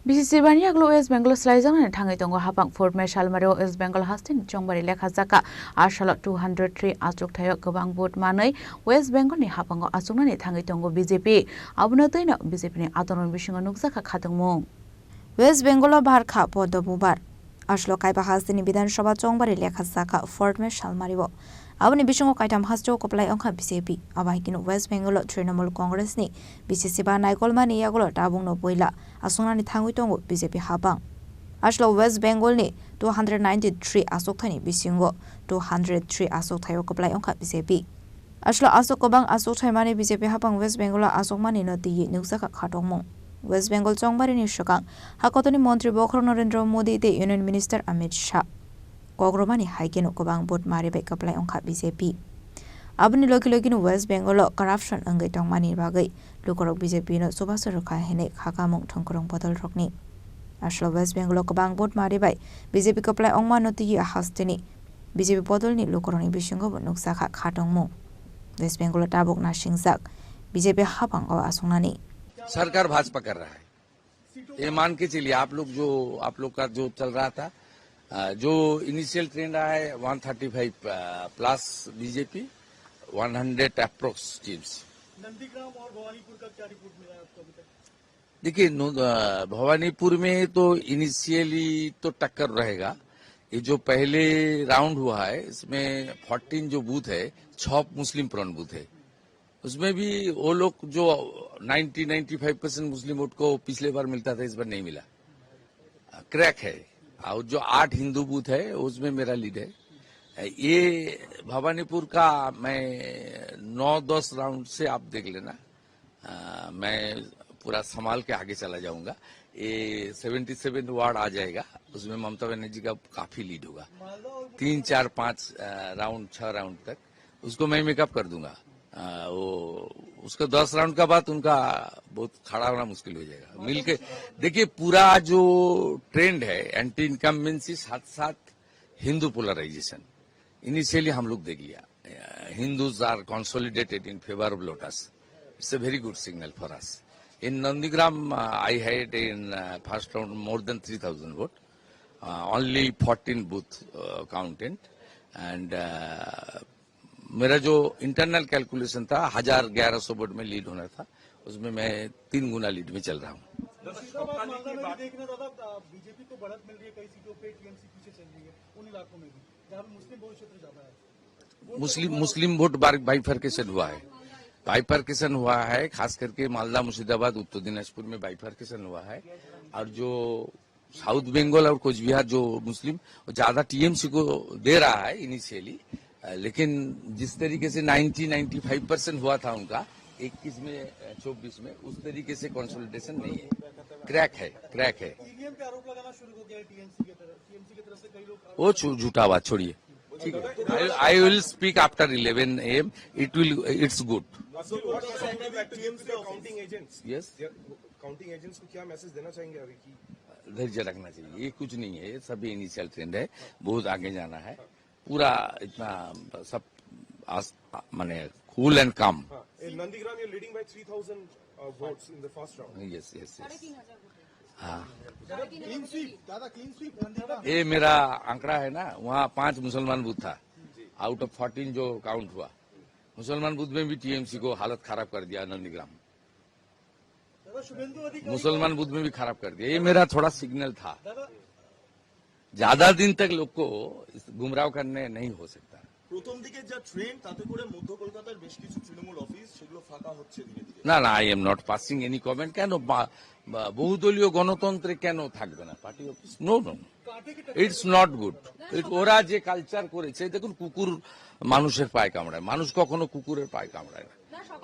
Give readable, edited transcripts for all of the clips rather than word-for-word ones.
BCC bani aglo West Bengal slaijang ne thangai tongo hapang Fort Meshalmaro West Bengal hastin chongbari lekha jaka asalo 203 achuk thayo gobang vote manai West Bengal ni hapango achungna ni thangai tongo BJP abuna toina BJP ni adoron bisingo nukjaka khatongmo West Bengal barkha podobubar aslo kaiba hasini biধানসভা chongbari lekha jaka Fort Meshalmaro abuni bisingo kaitam hasjo koplai ongkha BJP abahikino West Bengal Trinamool Congress ni BCC ba naikolmani yagolo tabungno boila asungani thangui tongo BJP habang aslo West Bengal ni 293 asok thani bisingo 203 asok thayo koplai ongkha BJP aslo asok kobang asok thaimani BJP habang West Bengal asok mani no ti nuksaka khatongmo West Bengal chongbari ni shokang hakotoni Montri Bokhro Narendra Modi te Union Minister Amit Shah Kogromani haikeno kobang bot mari bai kaplai ongkha BJP abni logi West Bengal corruption angai tongmani bagai lukorok BJP no subasar kha hene khakamung thongkorong bodol rokni aslo West Bengal kobang bot mari bai BJP kaplai ongma noti hasteni BJP bodol ni lukoroni bisingo nuksa kha khatongmo West Bengal tabok na singjak BJP habang o asungani सरकार भाजपा कर रहा है ये मान के चलिए आप लोग का जो चल रहा था जो इनिशियल ट्रेंड रहा है 135 plus BJP 100 approx teams Nandigram और भवानीपुर का क्या रिपोर्ट मिला है आपको अभी तक? देखिए भवानीपुर में तो इनिशियली तो टक्कर रहेगा ये जो पहले राउंड हुआ है इसमें 14 जो बूथ है 6 मुस्लिम प्रॉन बूथ है उसमें भी वो लोग जो 90-95% मुस्लिम वोट को पिछले बार मिलता था इस बार नहीं मिला क्रैक है और जो 8 हिंदू बूथ है उसमें मेरा लीड है ये भवानीपुर का मैं 9-10 राउंड से आप देख लेना मैं पूरा संभाल के आगे चला जाऊंगा ये 77 वार्ड आ जाएगा उसमें ममता बनर्जी का काफी लीड होगा 3, 4, 5 राउंड 6 राउंड तक उसको मैं मेकअप कर दूंगा वो उसका 10 राउंड का बाद उनका बहुत खड़ा होना मुश्किल हो जाएगा मिलके देखिए पूरा जो ट्रेंड है एंटी इनकम्बेंसी साथ साथ हिंदू पोलराइजेशन इनिशियली हम लोग देख लिया Hindus are consolidated in favour of lotus it's a very good signal for us in Nandigram I had in first round more than 3000 vote only 14 booth counted and मेरा जो internal calculation था 1100 vote में lead होना था उसमें मैं 3 गुना लीड में चल रहा हूँ बीजेपी को बढ़त मिल रही है कई सीटों पे टीएमसी पीछे चल रही है उन इलाकों में भी जहाँ मुस्लिम बहुल क्षेत्र ज्यादा है मुस्लिम वोट बाइफर्केशन हुआ है बाइफर्केशन हुआ है खास करके मालदा मुर्शिदाबाद उत्तर दिनाजपुर में बाइफर्केशन हुआ है और जो साउथ बंगाल और कोच बिहार जो मुस्लिम ज्यादा टीएमसी को दे रहा है इनिशियली लेकिन जिस तरीके से 90-95% हुआ था उनका 21 में 24 में उस तरीके से कंसोलिडेशन नहीं है क्रैक है ईवीएम पे आरोप लगाना शुरू हो गया है टीएमसी की तरफ से कई लोग वो झूठा बात छोड़िए ठीक है I will speak after 11 AM it's good yes counting agents को क्या मैसेज देना चाहेंगे अभी की धैर्य रखना चाहिए ये कुछ नहीं है सभी इनिशियल ट्रेंड है बहुत आगे जाना है पूरा इतना सब माने कूल एंड काम Nandigram you leading by 3000 votes in the first round yes हाँ क्लीन स्वीप ये मेरा आंकड़ा है ना वहाँ 5 मुसलमान बूथ था आउट ऑफ 14 जो काउंट हुआ मुसलमान बूथ में भी टीएमसी को हालत खराब कर दिया नंदीग्राम मुसलमान बूथ में भी खराब कर दिया ये मेरा थोड़ा सिग्नल था ज्यादा दिन तक लोग को गुमराह करने नहीं हो सकता প্রথম দিকে যা ট্রেন তাতে করে মধ্য কলকাতার বেশ কিছু তৃণমূল অফিস সেগুলো ফাঁকা হচ্ছে ধীরে ধীরে না I am not passing any comment কেন বহুদলীয় গণতন্ত্রে কেন থাকবে না party office no it's not good ওরা যে কালচার করেছে দেখুন কুকুর মানুষের পায়ে কামড়ায় মানুষ কখনো কুকুরের পায়ে কামড়ায় না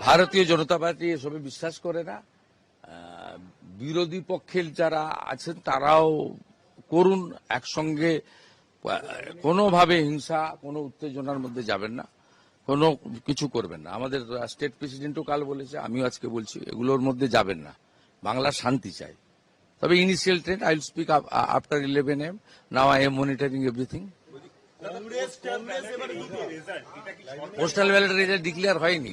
ভারতীয় জনতা পার্টি এসবে বিশ্বাস করে না বিরোধী পক্ষের যারা আছেন তারাও করুন একসঙ্গে কোনোভাবে হিংসা কোনো উত্তেজনার মধ্যে যাবেন না কোনো কিছু করবেন না আমাদের স্টেট প্রেসিডেন্টও কাল বলেছে আমিও আজকে বলছি এগুলোর মধ্যে যাবেন না বাংলা শান্তি চাই তবে initial trend I will speak after 11 AM now I am monitoring everything Congress এবারে দুটো পোস্টাল ব্যালটের রেজাল্ট ডিক্লেয়ার হয়নি।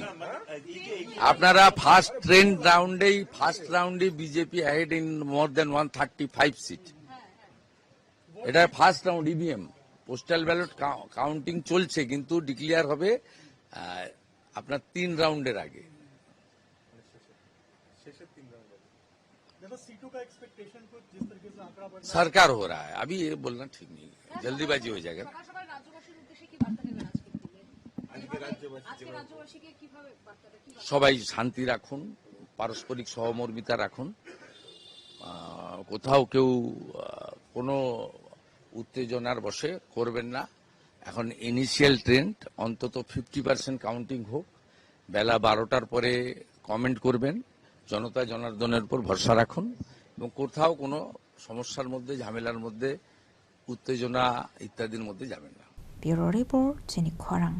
আপনারা ফার্স্ট রাউন্ডে BJP ahead in more than 135 seat. এটা first round EVM. Postal ballot counting চলছে, কিন্তু ডিক্লেয়ার হবে আপনার 3 রাউন্ডের আগে। जैसा सीटों का एक्सपेक्टेशन को जिस तरीके से आंकड़ा बढ़ रहा सरकार हो रहा है, अभी ये बोलना ठीक नहीं है, जल्दीबाजी हो जाएगा। সকাল রাজ্যবাসীর উদ্দেশ্যে কি বার্তা দেবেন আজকে রাজ্যবাসীকে কিভাবে বার্তা দেবেন? সবাই শান্তি রাখুন, পারস্পরিক সহমর্মিতা রাখুন, কোথাও কেউ কোনো উত্তেজনার বশে করবেন না। এখন ইনিশিয়াল ট্রেন্ড অন্তত 50% কাউন্টিং হোক, বেলা 12টার পরে কমেন্ট করবেন, জনতা জনার্দনের উপর ভরসা রাখুন এবং কোথাও কোনো সমস্যার মধ্যে, ঝামেলার মধ্যে, উত্তেজনা ইত্যাদির মধ্যে যাবেন না। ব্যুরো রিপোর্ট, চিনি খরাং।